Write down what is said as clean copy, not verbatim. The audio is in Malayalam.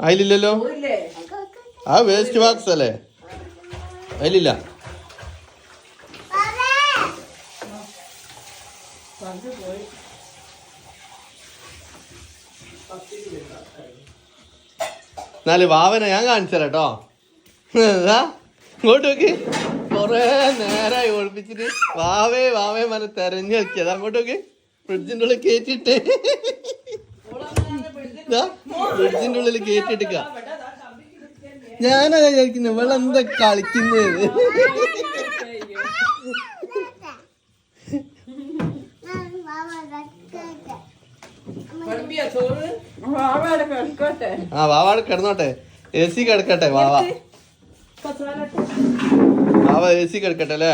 അതിലില്ലല്ലോ. ആ വേസ്റ്റ് ബോക്സ് അല്ലേ, അതിലില്ല. എന്നാല് വാവനെ ഞാൻ കാണിച്ചു തരാം കേട്ടോ. ഇങ്ങോട്ട് നോക്കി, കൊറേ നേരമായി ഒളിപ്പിച്ചിട്ട് വാവേ വാവേ മന തെരഞ്ഞു വെക്കിയത്. അങ്ങോട്ട് നോക്കി, ഫ്രിഡ്ജിന്റെ ഉള്ളിൽ കേറ്റിട്ട്, ഫ്രിഡ്ജിന്റെ ഉള്ളിൽ കേറ്റിട്ടിക്ക. ഞാനാ വിചാരിക്കുന്നത് ഇവളെന്താ കളിക്കുന്നത്. ആ വാവാടെ കിടന്നോട്ടെ, AC കിടക്കട്ടെ. വാവ AC കിടക്കട്ടെ അല്ലേ.